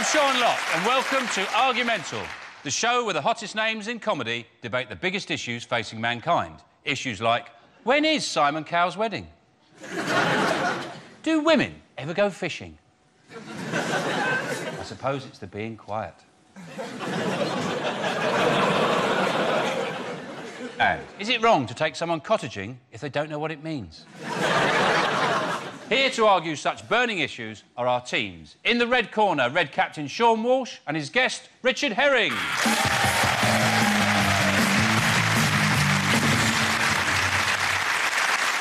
I'm Sean Locke, and welcome to Argumental, the show where the hottest names in comedy debate the biggest issues facing mankind. Issues like, when is Simon Cowell's wedding? Do women ever go fishing? I suppose it's the being quiet. And is it wrong to take someone cottaging if they don't know what it means? Here to argue such burning issues are our teams. In the red corner, Red Captain Sean Walsh and his guest, Richard Herring.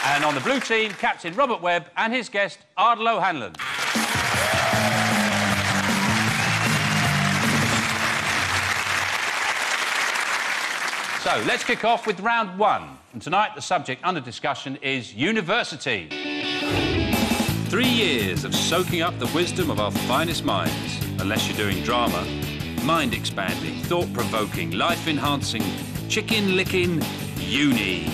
And on the blue team, Captain Robert Webb and his guest, Ardal O'Hanlon. So, let's kick off with round one. And tonight, the subject under discussion is university. 3 years of soaking up the wisdom of our finest minds, unless you're doing drama. Mind-expanding, thought-provoking, life-enhancing, chicken-licking uni.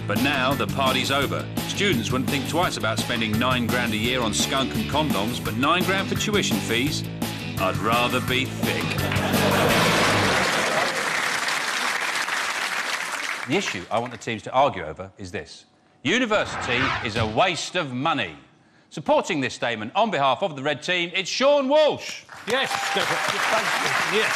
But now the party's over. Students wouldn't think twice about spending £9 grand a year on skunk and condoms, but £9 grand for tuition fees? I'd rather be thick. The issue I want the teams to argue over is this. University is a waste of money. Supporting this statement on behalf of the red team, it's Sean Walsh. Yes, go for it. Thank you. Yes,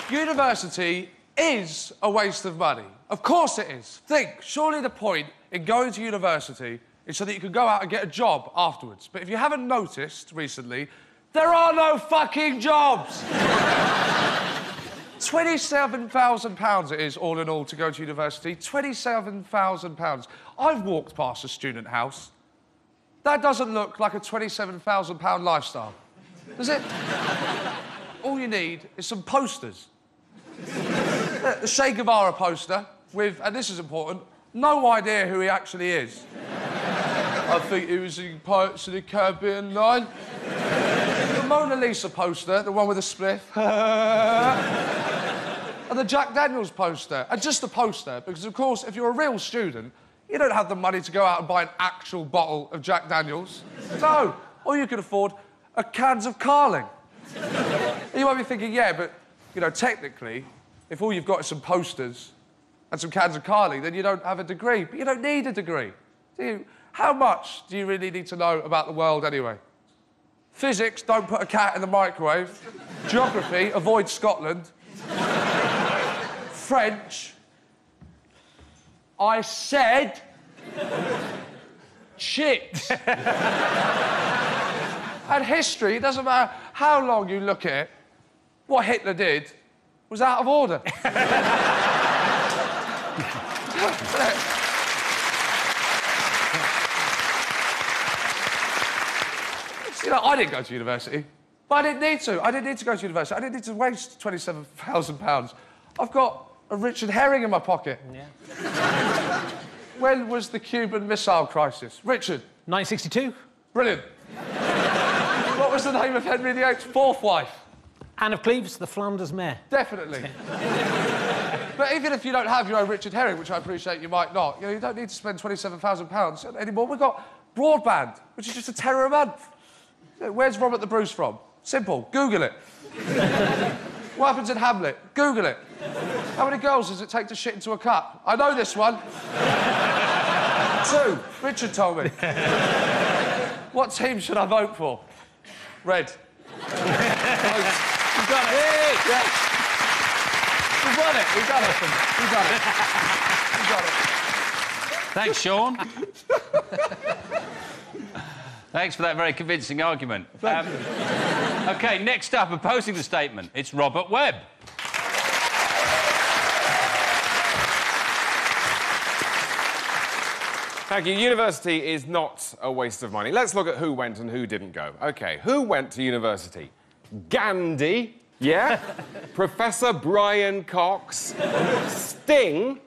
thank you. University is a waste of money. Of course it is. Think, surely the point in going to university is so that you can go out and get a job afterwards. But if you haven't noticed recently, there are no fucking jobs. £27,000 it is, all in all, to go to university. £27,000. I've walked past a student house. That doesn't look like a £27,000 lifestyle, does it? All you need is some posters. The Che Guevara poster with, and this is important, no idea who he actually is. I think he was in Pirates of the Caribbean 9. The Mona Lisa poster, the one with a spliff. And the Jack Daniels poster. And just the poster, because, of course, if you're a real student, you don't have the money to go out and buy an actual bottle of Jack Daniels. No. All you can afford are cans of Carling. You might be thinking, yeah, but, you know, technically, if all you've got is some posters and some cans of Carling, then you don't have a degree. But you don't need a degree, do you? How much do you really need to know about the world anyway? Physics, don't put a cat in the microwave. Geography, avoid Scotland. French, I said chicks. And history, it doesn't matter how long you look at it, what Hitler did was out of order. You know, I didn't go to university, but I didn't need to. I didn't need to go to university. I didn't need to waste £27,000. I've got a Richard Herring in my pocket. Yeah. When was the Cuban Missile Crisis? Richard? 1962. Brilliant. What was the name of Henry VIII's fourth wife? Anne of Cleves, the Flanders mare. Definitely. But even if you don't have your own Richard Herring, which I appreciate you might not, you know, you don't need to spend £27,000 anymore. We've got broadband, which is just £10 a month. Where's Robert the Bruce from? Simple. Google it. What happens in Hamlet? Google it. How many girls does it take to shit into a cup? I know this one. 2. Richard told me. What team should I vote for? Red. We've done it. Yeah. We've won it. We've done it. We've done it. We've done it. Thanks, Sean. Thanks for that very convincing argument. OK, next up, opposing the statement, it's Robert Webb. Thank you. University is not a waste of money. Let's look at who went and who didn't go. OK, who went to university? Gandhi, yeah? Professor Brian Cox, Sting,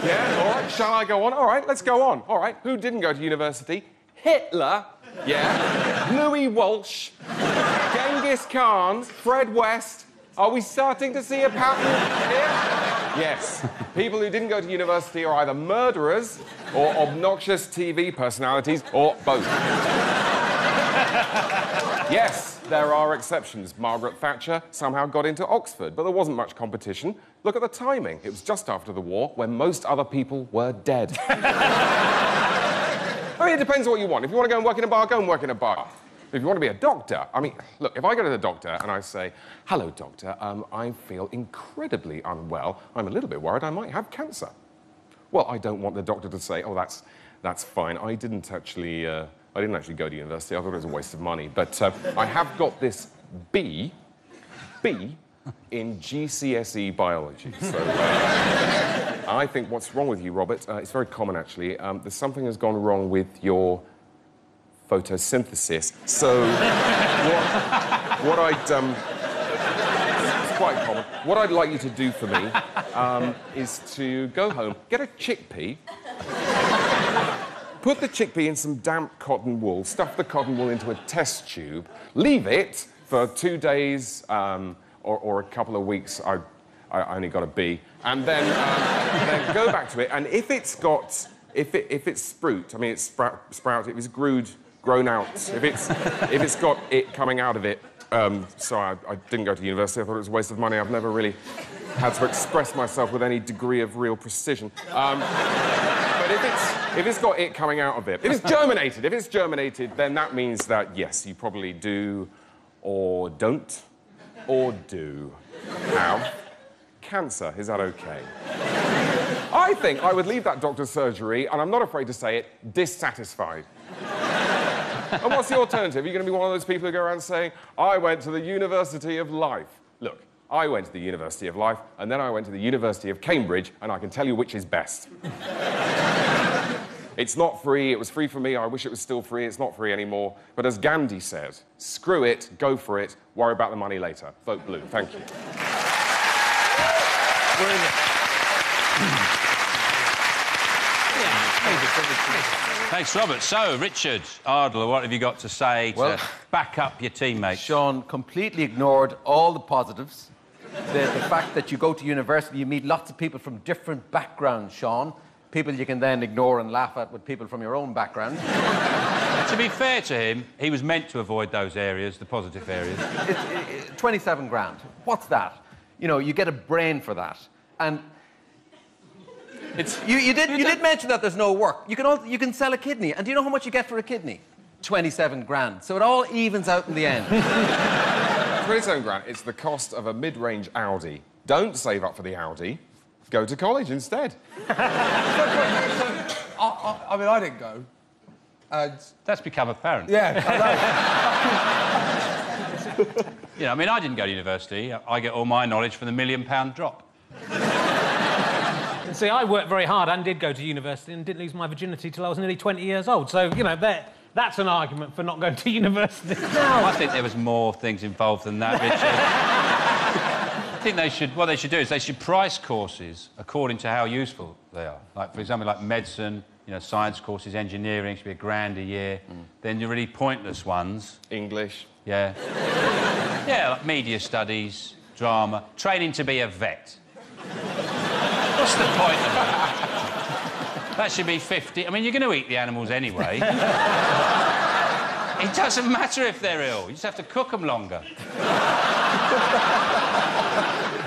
yeah, all right, shall I go on? All right, let's go on. All right, who didn't go to university? Hitler, yeah, Louis Walsh, Genghis Khan, Fred West. Are we starting to see a pattern here? Yes. People who didn't go to university are either murderers or obnoxious TV personalities or both. Yes, there are exceptions. Margaret Thatcher somehow got into Oxford, but there wasn't much competition. Look at the timing. It was just after the war, when most other people were dead. I mean, it depends what you want. If you want to go and work in a bar, go and work in a bar. If you want to be a doctor, I mean, look, if I go to the doctor and I say, "Hello, doctor, I feel incredibly unwell. I'm a little bit worried I might have cancer." Well, I don't want the doctor to say, "Oh, that's fine. I didn't actually go to university. I thought it was a waste of money. But I have got this B in GCSE biology." So I think what's wrong with you, Robert, it's very common, actually. There's something has gone wrong with your photosynthesis. So what I'd... it's quite common. What I'd like you to do for me is to go home, get a chickpea, put the chickpea in some damp cotton wool, stuff the cotton wool into a test tube, leave it for 2 days or a couple of weeks. I only got a B, and then go back to it. And if it's got, if it's sprout, I mean it's sprout, if it's grown out, if it's got it coming out of it. So I didn't go to university. I thought it was a waste of money. I've never really had to express myself with any degree of real precision. But if it's got it coming out of it, if it's germinated, then that means that, yes, you probably do, or don't, or do have cancer. Is that okay? I think I would leave that doctor's surgery, and I'm not afraid to say it, dissatisfied. And what's the alternative? Are you going to be one of those people who go around saying, "I went to the University of Life"? Look, I went to the University of Life, and then I went to the University of Cambridge, and I can tell you which is best. It's not free. It was free for me. I wish it was still free. It's not free anymore. But as Gandhi said, screw it, go for it, worry about the money later. Vote blue. Thank you. Thanks, Robert. So, Richard Ardler, what have you got to say to back up your teammates? Sean completely ignored all the positives. The fact that you go to university, you meet lots of people from different backgrounds, Sean. People you can then ignore and laugh at with people from your own background. To be fair to him, he was meant to avoid those areas, the positive areas. 27 grand. What's that? You know, you get a brain for that. And you did mention that there's no work. You can sell a kidney. And do you know how much you get for a kidney? 27 grand. So it all evens out in the end. 27 grand, it's the cost of a mid-range Audi. Don't save up for the Audi. Go to college instead. I mean, I didn't go. That's become apparent. Yeah, I know. You know, I mean, I didn't go to university. I get all my knowledge from the £1 million drop. See, I worked very hard and did go to university and didn't lose my virginity till I was nearly 20 years old. So, you know, that's an argument for not going to university. No, I think there was more things involved than that, Richard. I think what they should do is they should price courses according to how useful they are. Like, for example, like medicine, you know, science courses, engineering should be £1,000 a year. Then the really pointless ones... English. Yeah. Yeah, like media studies, drama, training to be a vet. What's the point of that? That should be 50... I mean, you're going to eat the animals anyway. It doesn't matter if they're ill. You just have to cook them longer.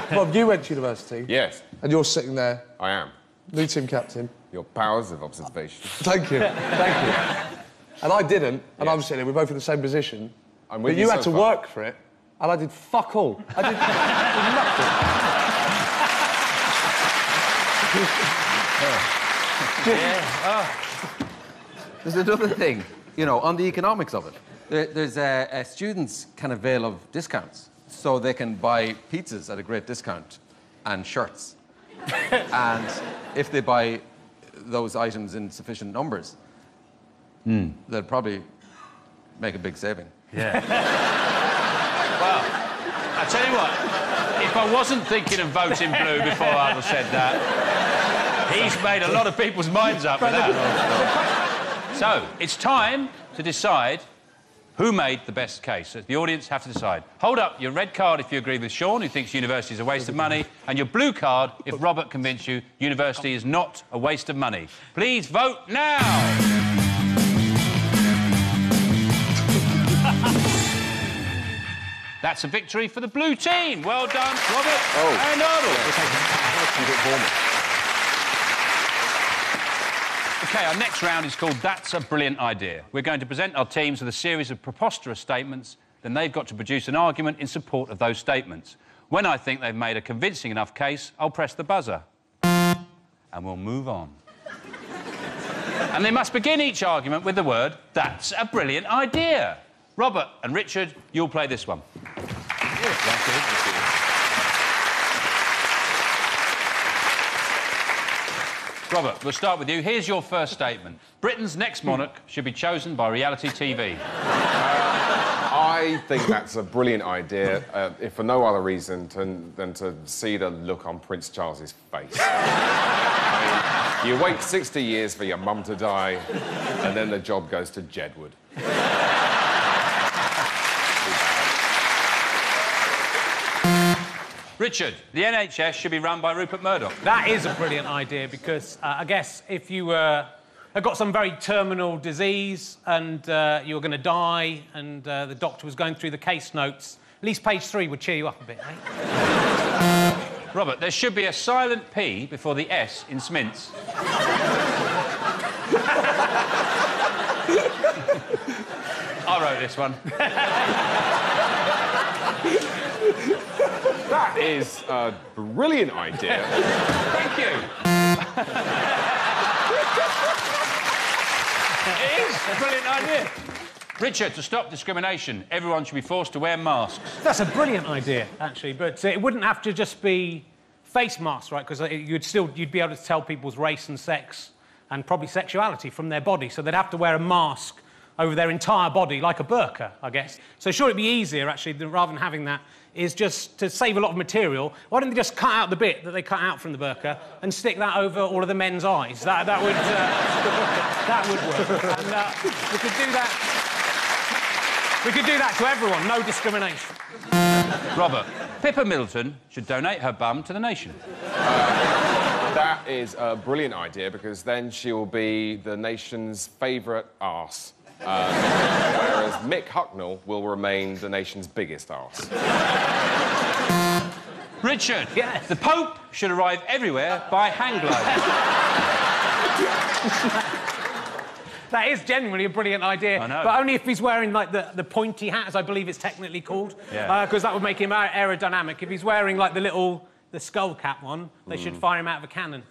Bob, you went to university. Yes. And you're sitting there. I am. New team captain. Your powers of observation. Thank you. Thank you. And I didn't, and I'm sitting there, we're both in the same position. I'm with but you had so to far. work for it, and I did fuck all. I did nothing. There's another thing, you know, on the economics of it. There's students can avail of discounts, so they can buy pizzas at a great discount and shirts. And if they buy those items in sufficient numbers, they'll probably make a big saving. Yeah. Well, I tell you what, if I wasn't thinking of voting blue before Ardle said that, he's made a lot of people's minds up with that. So, it's time to decide Who made the best case? The audience have to decide. Hold up your red card if you agree with Sean, who thinks university is a waste of money, and your blue card if Robert convinced you university is not a waste of money. Please vote now! That's a victory for the blue team. Well done, Robert and Arnold. OK, our next round is called That's a Brilliant Idea. We're going to present our teams with a series of preposterous statements, then they've got to produce an argument in support of those statements. When I think they've made a convincing enough case, I'll press the buzzer. And we'll move on. And they must begin each argument with the word, "That's a brilliant idea." Robert and Richard, you'll play this one. Robert, we'll start with you. Here's your first statement. Britain's next monarch should be chosen by reality TV. I think that's a brilliant idea, if for no other reason than to see the look on Prince Charles's face. I mean, you wait 60 years for your mum to die, and then the job goes to Jedward. Richard, the NHS should be run by Rupert Murdoch. That is a brilliant idea because I guess if you had got some very terminal disease and you were going to die and the doctor was going through the case notes, at least page 3 would cheer you up a bit, eh? Robert, there should be a silent P before the S in Smints. I wrote this one. That is a brilliant idea. Thank you. It is a brilliant idea. Richard, to stop discrimination, everyone should be forced to wear masks. That's a brilliant idea, actually, but it wouldn't have to just be face masks, right? Because you'd be able to tell people's race and sex and probably sexuality from their body, so they'd have to wear a mask over their entire body, like a burqa, I guess. So sure, it'd be easier, actually, rather than having that, is just to save a lot of material. Why don't they just cut out the bit that they cut out from the burqa and stick that over all of the men's eyes? That would that would work. And we could do that. We could do that to everyone, no discrimination. Robert, Pippa Middleton should donate her bum to the nation. That is a brilliant idea because then she'll be the nation's favourite arse. Whereas Mick Hucknall will remain the nation's biggest arse. Richard, yes. The Pope should arrive everywhere by hang glide. That is genuinely a brilliant idea. I know. But only if he's wearing, like, the pointy hat, as I believe it's technically called. Yeah. Because that would make him aerodynamic. If he's wearing, like, the skull cap one, they should fire him out of a cannon.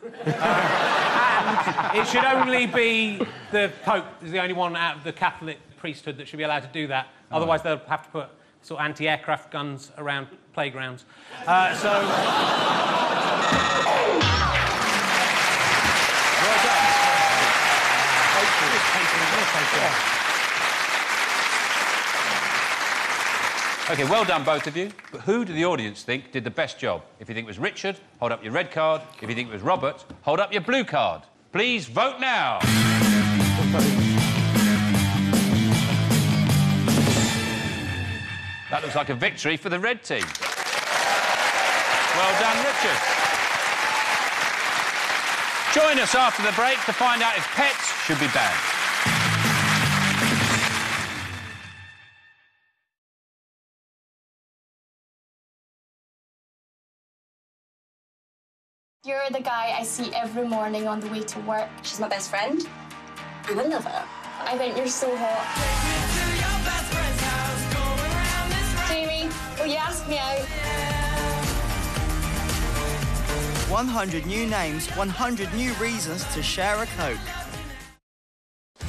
And it should only be the Pope is the only one out of the Catholic priesthood that should be allowed to do that. Otherwise, they'll have to put sort of anti-aircraft guns around playgrounds. Well done. OK, well done, both of you. But who do the audience think did the best job? If you think it was Richard, hold up your red card. If you think it was Robert, hold up your blue card. Please vote now. That looks like a victory for the red team. Well done, Richard. Join us after the break to find out if pets should be banned. You're the guy I see every morning on the way to work. She's my best friend. I'm a lover. I think you're so hot. Jamie, will you ask me out? 100 new names, 100 new reasons to share a Coke.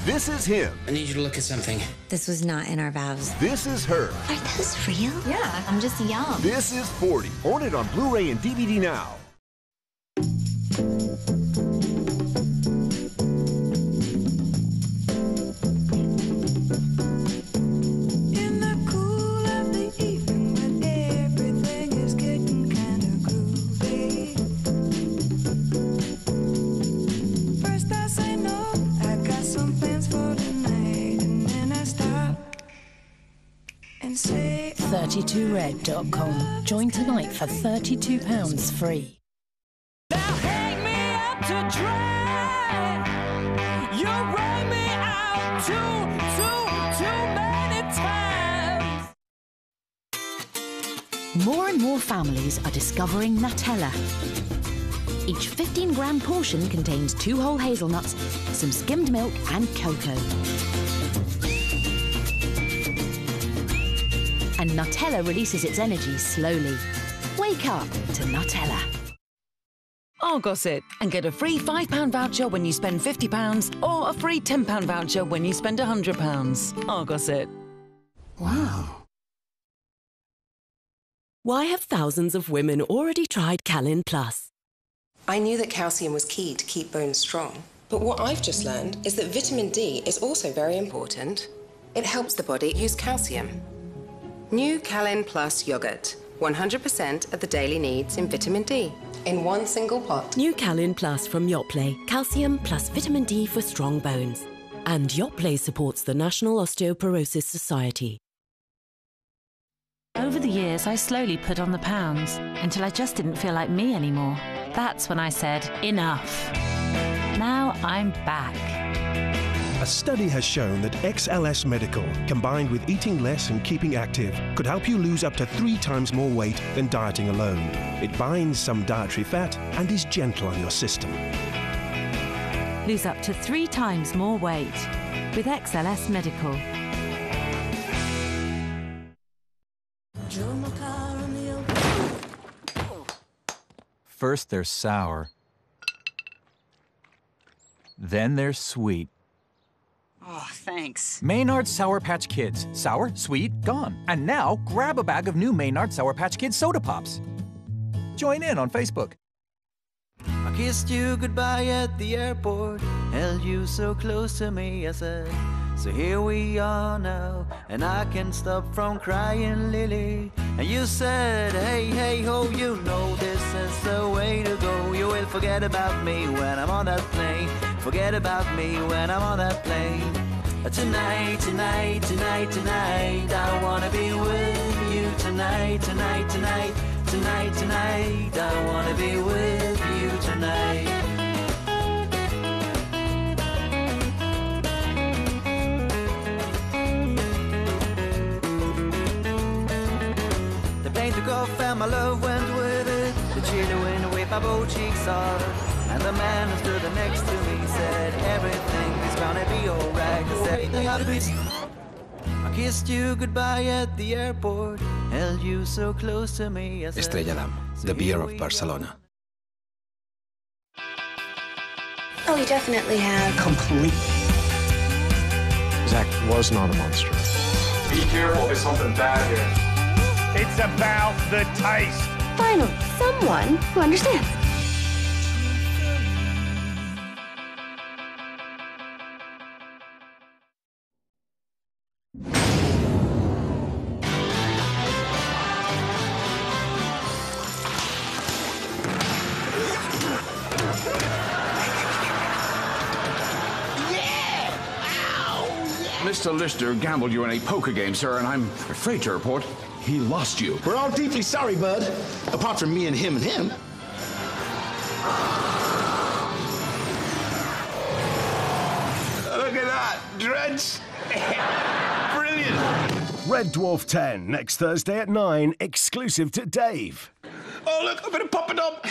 This is him. I need you to look at something. This was not in our vows. This is her. Are those real? Yeah, I'm just young. This is 40. Own it on Blu-ray and DVD now. 32red.com. Join tonight for £32 free. Now hang me up to dry. You run me out too many times. More and more families are discovering Nutella. Each 15-gram portion contains 2 whole hazelnuts, some skimmed milk and cocoa. And Nutella releases its energy slowly. Wake up to Nutella. Argos it and get a free £5 voucher when you spend £50 or a free £10 voucher when you spend £100. Argos it. Wow. Why have thousands of women already tried Calin Plus? I knew that calcium was key to keep bones strong, but what I've just learned is that vitamin D is also very important. It helps the body use calcium. New Calin Plus yogurt. 100% of the daily needs in vitamin D in one single pot. New Calin Plus from Yoplait. Calcium plus vitamin D for strong bones. And Yoplait supports the National Osteoporosis Society. Over the years, I slowly put on the pounds until I just didn't feel like me anymore. That's when I said, enough. Now I'm back. A study has shown that XLS Medical, combined with eating less and keeping active, could help you lose up to 3 times more weight than dieting alone. It binds some dietary fat and is gentle on your system. Lose up to 3 times more weight with XLS Medical. First they're sour, then they're sweet. Oh, thanks. Maynard's Sour Patch Kids. Sour, sweet, gone. And now, grab a bag of new Maynard Sour Patch Kids Soda Pops. Join in on Facebook. I kissed you goodbye at the airport, held you so close to me, I said, so here we are now, and I can't stop from crying, Lily. And you said, hey, hey, ho, you know this is the way to go. You will forget about me when I'm on that plane. Forget about me when I'm on that plane. Tonight, tonight, tonight, tonight, I wanna be with you tonight, tonight, tonight, tonight, tonight, I wanna be with you tonight. The plane took off and my love went with it. The chilly wind whipped my both cheeks hard. And the man who stood next to me said, everything is gonna be alright. I said, everything ought to be. I kissed you goodbye at the airport, held you so close to me. I said, Estrella Damm, the beer of Barcelona. Oh, we definitely have. Complete. Zach was not a monster. Be careful, there's something bad here. It's about the taste. Finally, someone who understands. Mr. Lister gambled you in a poker game, sir, and I'm afraid to report he lost you. We're all deeply sorry, bud. Apart from me and him and him. Look at that, Dredge. Brilliant. Red Dwarf 10, next Thursday at 9, exclusive to Dave. Oh, look, a bit of pop-a-dop.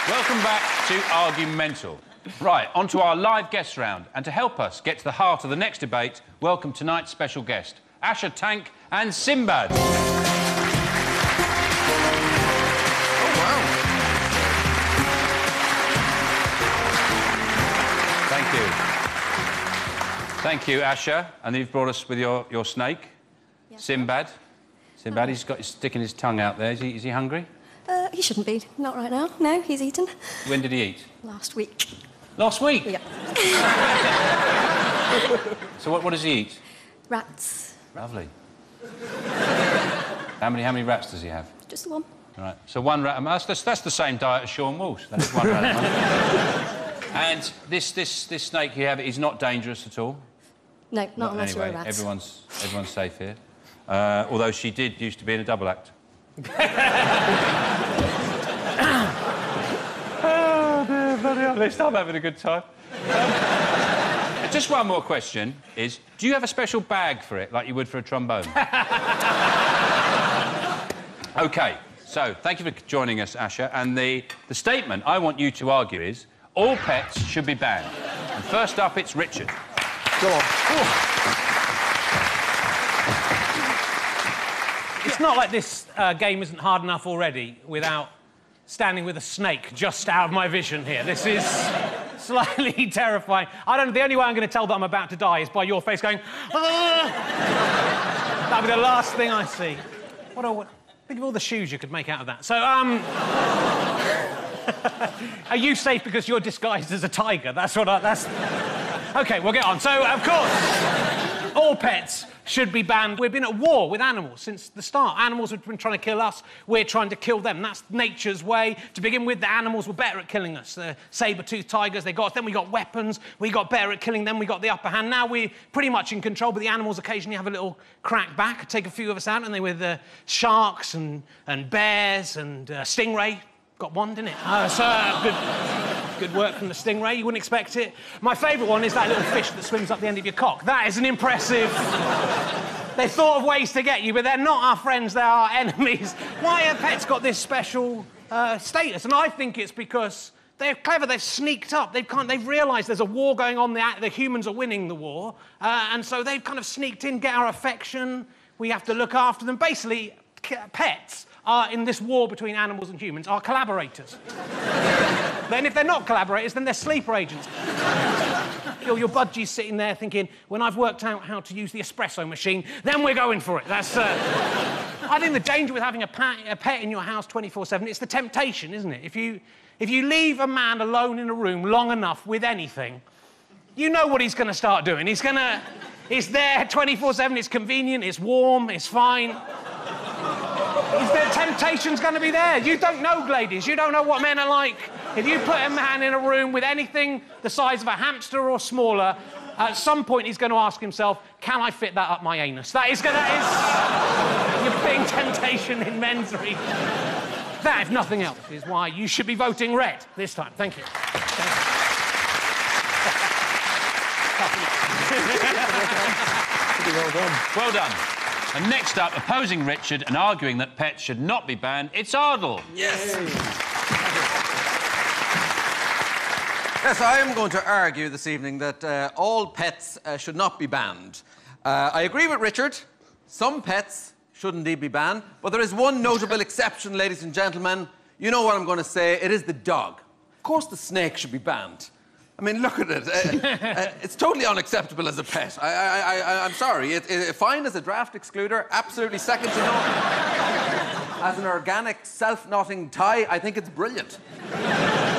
Welcome back to Argumental. Right, on to our live guest round. And to help us get to the heart of the next debate, welcome tonight's special guest, Asher Tank and Sinbad. Oh, wow. Thank you. Thank you, Asher. And you've brought us with your snake, Sinbad. Sinbad, he's got his sticking his tongue out there. Is he hungry? He shouldn't be. Not right now. No, he's eaten. When did he eat? Last week. Last week? Yeah. So what does he eat? Rats. Lovely. How many rats does he have? Just the one. Right. So one rat a month. That's the same diet as Sean Walsh. That is one rat a month. And this snake you have is not dangerous at all. No, not unless anyway, you're a rat. Everyone's safe here. Although she did used to be in a double act. Oh dear, bloody honest, I'm having a good time. Just one more question is, do you have a special bag for it, like you would for a trombone? OK, so thank you for joining us, Asha. And the statement I want you to argue is, all pets should be banned. And first up, it's Richard. Go on. It's not like this game isn't hard enough already without standing with a snake just out of my vision here. This is slightly terrifying. The only way I'm going to tell that I'm about to die is by your face going, ah! That'll be the last thing I see. Think of all the shoes you could make out of that. So, are you safe because you're disguised as a tiger? That's... OK, we'll get on. So, of course, all pets should be banned. We've been at war with animals since the start. Animals have been trying to kill us. We're trying to kill them. That's nature's way. To begin with, the animals were better at killing us. The saber-toothed tigers, they got us. Then we got weapons. We got better at killing them. We got the upper hand. Now we're pretty much in control, but the animals occasionally have a little crack back, take a few of us out, and they were the sharks and bears and stingray. Got one, didn't it? Good work from the stingray. You wouldn't expect it. My favourite one is that little fish that swims up the end of your cock. That is an impressive... They thought of ways to get you, but they're not our friends, they're our enemies. Why have pets got this special status? And I think it's because they're clever, they've sneaked up. They've realised there's a war going on, the humans are winning the war, and so they've kind of sneaked in, get our affection, we have to look after them. Basically, pets are, in this war between animals and humans, are collaborators. Then if they're not collaborators, then they're sleeper agents. Your budgie's sitting there thinking, when I've worked out how to use the espresso machine, then we're going for it. That's... I think the danger with having a pet in your house 24/7, it's the temptation, isn't it? If you leave a man alone in a room long enough with anything, you know what he's going to start doing. It's there 24/7, it's convenient, it's warm, it's fine. The temptation's going to be there. You don't know, ladies. You don't know what men are like. If you put a man in a room with anything the size of a hamster or smaller, at some point he's going to ask himself, can I fit that up my anus? That is your big temptation in men's reach. That, if nothing else, is why you should be voting red this time. Thank you. Well done. Well done. And next up, opposing Richard and arguing that pets should not be banned, it's Ardle. Yes. Yes, I am going to argue this evening that all pets should not be banned. I agree with Richard. Some pets should indeed be banned, but there is one notable exception, ladies and gentlemen. You know what I'm going to say. It is the dog. Of course the snake should be banned. I mean, look at it. It's totally unacceptable as a pet. I'm sorry. Fine as a draft excluder, absolutely second to none. As an organic, self-knotting tie, I think it's brilliant.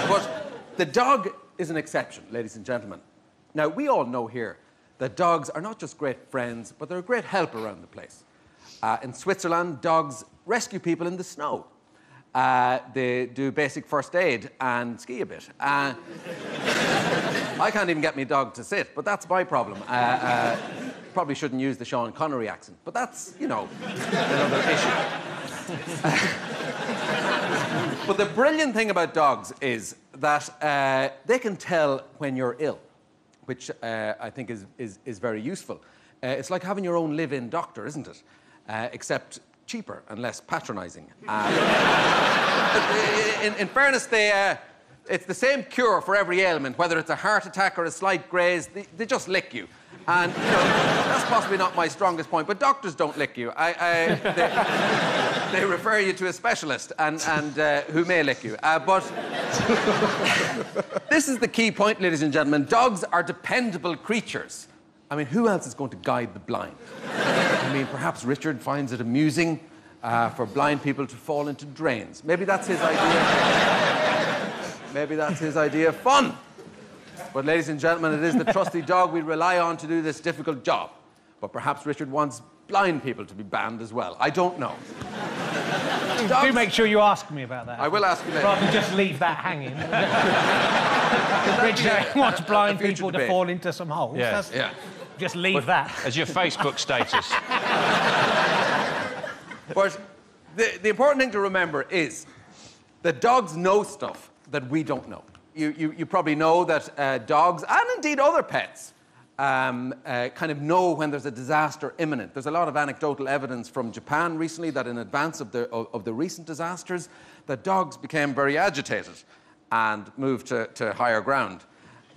But the dog is an exception, ladies and gentlemen. Now, we all know here that dogs are not just great friends, but they're a great help around the place. In Switzerland, dogs rescue people in the snow. They do basic first aid and ski a bit. I can't even get my dog to sit, but that's my problem. Probably shouldn't use the Sean Connery accent, but that's, you know, another issue. But the brilliant thing about dogs is that they can tell when you're ill, which I think is very useful. It's like having your own live-in doctor, isn't it? Except cheaper and less patronising. In fairness, it's the same cure for every ailment, whether it's a heart attack or a slight graze. They just lick you. And, you know, that's possibly not my strongest point, but doctors don't lick you. They refer you to a specialist and who may lick you. But this is the key point, ladies and gentlemen. Dogs are dependable creatures. I mean, who else is going to guide the blind? I mean, perhaps Richard finds it amusing for blind people to fall into drains. Maybe that's his idea. Maybe that's his idea of fun. But, ladies and gentlemen, it is the trusty dog we rely on to do this difficult job. But perhaps Richard wants blind people to be banned as well. I don't know. Do make sure you ask me about that. I will ask you later. Rather than just leave that hanging. Richard wants blind people to fall into some holes. Yeah. Just leave that. As your Facebook status. But the important thing to remember is that dogs know stuff that we don't know. You probably know that dogs, and indeed other pets, kind of know when there's a disaster imminent. There's a lot of anecdotal evidence from Japan recently that in advance of the recent disasters, that dogs became very agitated and moved to higher ground.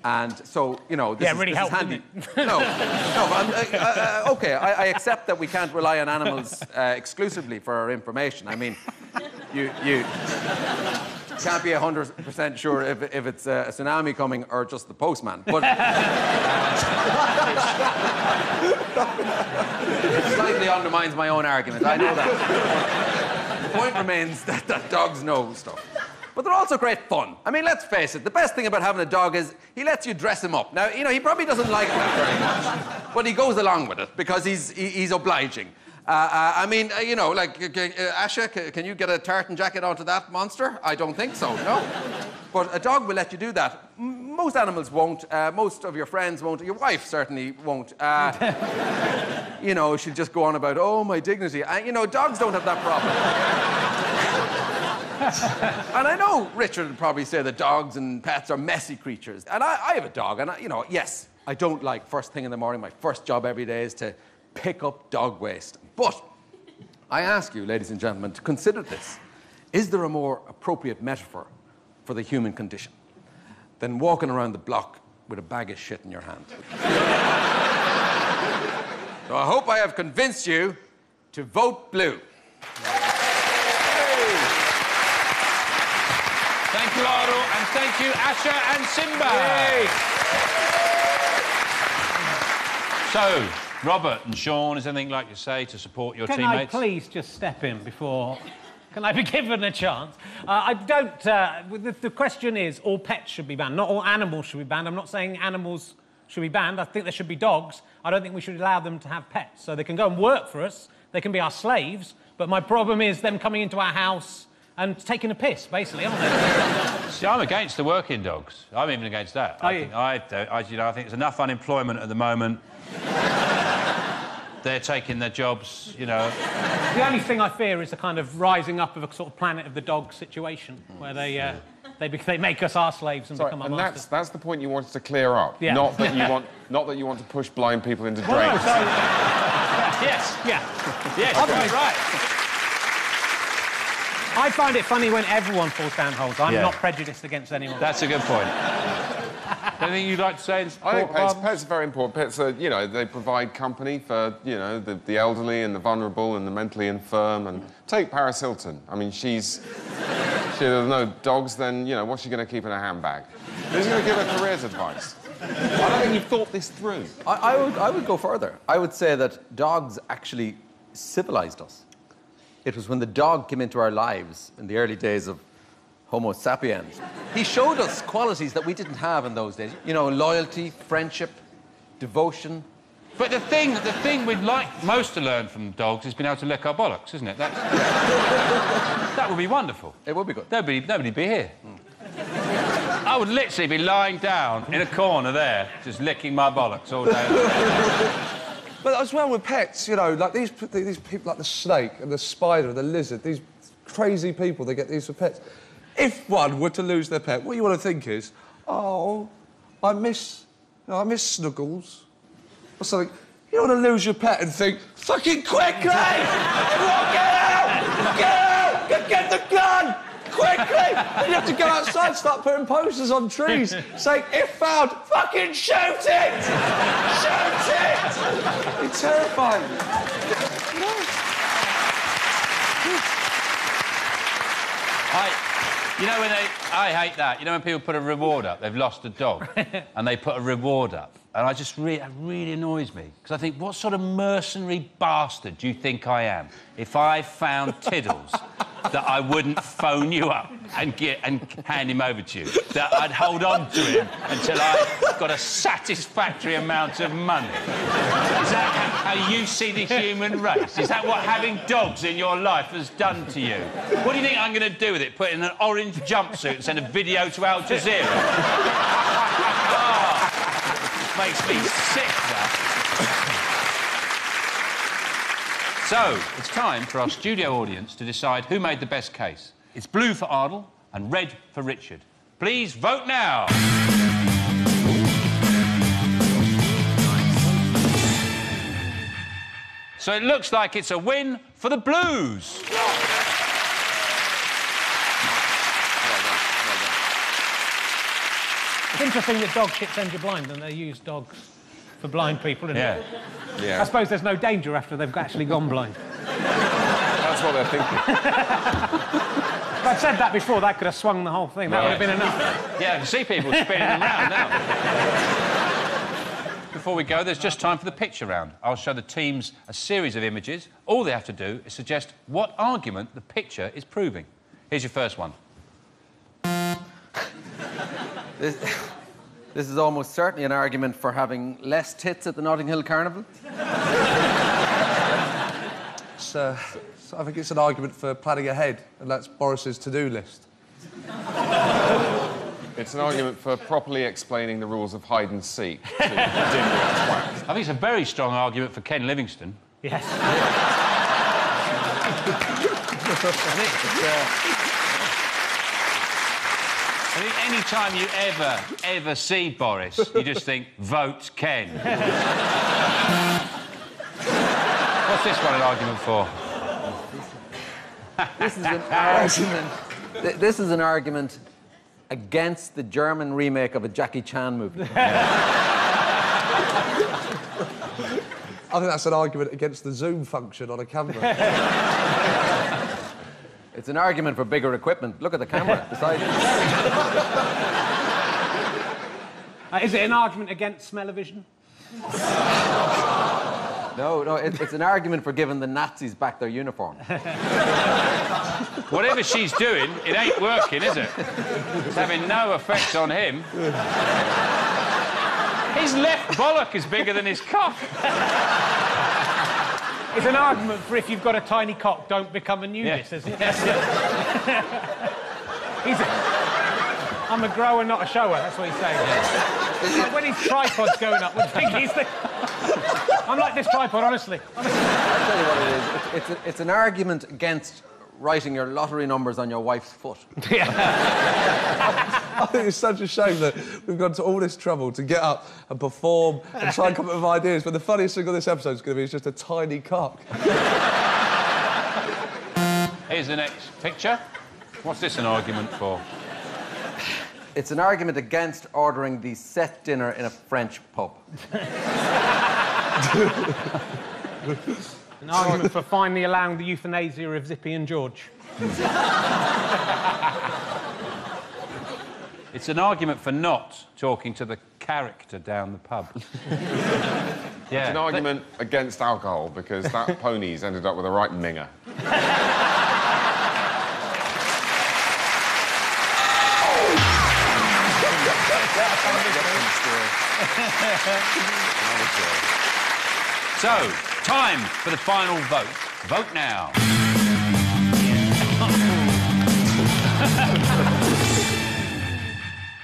And so, you know, this really is helped, handy. didn't No, but OK, I accept that we can't rely on animals exclusively for our information. I mean, you can't be 100% sure if it's a tsunami coming or just the postman. But it slightly undermines my own argument. I know that. The point remains that dogs know stuff. But they're also great fun. I mean, let's face it, the best thing about having a dog is he lets you dress him up. Now, you know, he probably doesn't like that very much, but he goes along with it because he's obliging. I mean, you know, like, Asha, can you get a tartan jacket onto that monster? I don't think so, no. But a dog will let you do that. Most animals won't. Most of your friends won't. Your wife certainly won't. You know, she'll just go on about, oh, my dignity. You know, dogs don't have that problem. And I know Richard would probably say that dogs and pets are messy creatures. And I have a dog, and, you know, yes, I don't like first thing in the morning, my first job every day is to pick up dog waste. But I ask you, ladies and gentlemen, to consider this. Is there a more appropriate metaphor for the human condition than walking around the block with a bag of shit in your hand? So I hope I have convinced you to vote blue. Thank you, Aro, and thank you, Asha and Simba. So, Robert and Sean, is anything like to say to support your teammates? Can I please just step in before... Can I be given a chance? I don't... the question is, all pets should be banned. Not all animals should be banned. I'm not saying animals should be banned. I think there should be dogs. I don't think we should allow them to have pets. So they can go and work for us. They can be our slaves. But my problem is them coming into our house and taking a piss, basically, aren't they? See, I'm against the working dogs. I'm even against that. You know, I think there's enough unemployment at the moment. They're taking their jobs, you know. The only thing I fear is the kind of rising up of a sort of Planet of the Dog situation, where they make us our slaves and become our masters. That's the point you wanted to clear up. Yeah. Not that you want to push blind people into drains. Well, no, yes, yeah. Yes, right. I find it funny when everyone falls down holes. I'm not prejudiced against anyone. That's a good point. Anything you'd like to say in support? I think pets are very important. Pets are, you know, they provide company for, you know, the elderly and the vulnerable and the mentally infirm. And take Paris Hilton. I mean, she has no dogs, then, you know, what's she going to keep in her handbag? Who's going to give her careers advice? I don't think you've thought this through. I would go further. I would say that dogs actually civilized us. It was when the dog came into our lives in the early days of Homo sapiens. He showed us qualities that we didn't have in those days. You know, loyalty, friendship, devotion. But the thing we'd like most to learn from dogs is being able to lick our bollocks, isn't it? That would be wonderful. It would be good. Nobody'd be here. I would literally be lying down in a corner there, just licking my bollocks all day. But as well with pets, you know, like these people like the snake and the spider and the lizard, these crazy people that get these for pets. If one were to lose their pet, what you want to think is, oh, I miss Snuggles, or something. You don't want to lose your pet and think, fucking quickly! Everyone get out! Get out! Get the gun! Quickly! And you have to go outside and start putting posters on trees saying, if found, fucking shoot it! Shoot it! It's terrifying. You know, I hate that. You know when people put a reward up, they've lost a dog, and they put a reward up. And it really annoys me. Because I think, what sort of mercenary bastard do you think I am? If I found Tiddles, that I wouldn't phone you up and hand him over to you. That I'd hold on to him until I got a satisfactory amount of money. Is that how how you see the human race? Is that what having dogs in your life has done to you? What do you think I'm going to do with it? Put it in an orange jumpsuit and send a video to Al Jazeera? Oh, makes me sick, that. So, it's time for our studio audience to decide who made the best case. It's blue for Ardle and red for Richard. Please vote now. So it looks like it's a win for the Blues. It's interesting that dog shit sends you blind, and they use dogs for blind people, isn't it? Yeah. I suppose there's no danger after they've actually gone blind. That's what they're thinking. If I'd said that before, that could have swung the whole thing. That would have been enough. Yeah, I can see people spinning them round now. Before we go, there's just time for the picture round. I'll show the teams a series of images. All they have to do is suggest what argument the picture is proving. Here's your first one. This is almost certainly an argument for having less tits at the Notting Hill Carnival. I think it's an argument for planning ahead, and that's Boris's to-do list. It's an argument for properly explaining the rules of hide and seek to dimwits wax. I think it's a very strong argument for Ken Livingstone. Yes. I think any time you ever see Boris, you just think, vote Ken. What's this one an argument for? This is an argument. This is an argument against the German remake of a Jackie Chan movie. I think that's an argument against the zoom function on a camera. It's an argument for bigger equipment. Look at the camera beside it. Is it an argument against smell-o-vision? No, it's an argument for giving the Nazis back their uniform. Whatever she's doing, it ain't working, is it? It's having no effect on him. His left bollock is bigger than his cock. It's an argument for if you've got a tiny cock, don't become a nudist, isn't it? I'm a grower, not a shower, that's what he's saying. It's like when his tripod's going up, we think he's the... I'm like this tripod, honestly. I'll tell you what it is. It's an argument against writing your lottery numbers on your wife's foot. I think it's such a shame that we've gone to all this trouble to get up and perform and try and come up with ideas, but the funniest thing on this episode is going to be it's just a tiny cock. Here's the next picture. What's this an argument for? It's an argument against ordering the set dinner in a French pub. An argument for finally allowing the euthanasia of Zippy and George. It's an argument for not talking to the character down the pub. It's an argument against alcohol, because that pony's ended up with a right minger. So, time for the final vote. Vote now.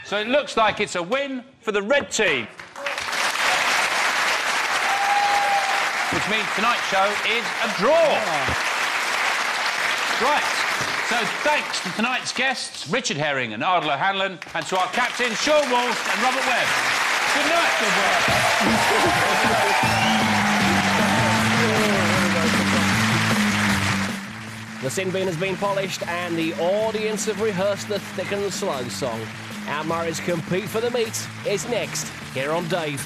So it looks like it's a win for the red team. Which means tonight's show is a draw. Right. So thanks to tonight's guests, Richard Herring and Ardle O'Hanlon, and to our captains, Sean Walsh and Robert Webb. Good night. Good work. The sin bin has been polished and the audience have rehearsed the thick and slow song. Our Murray's Compete for the Meat is next, here on Dave.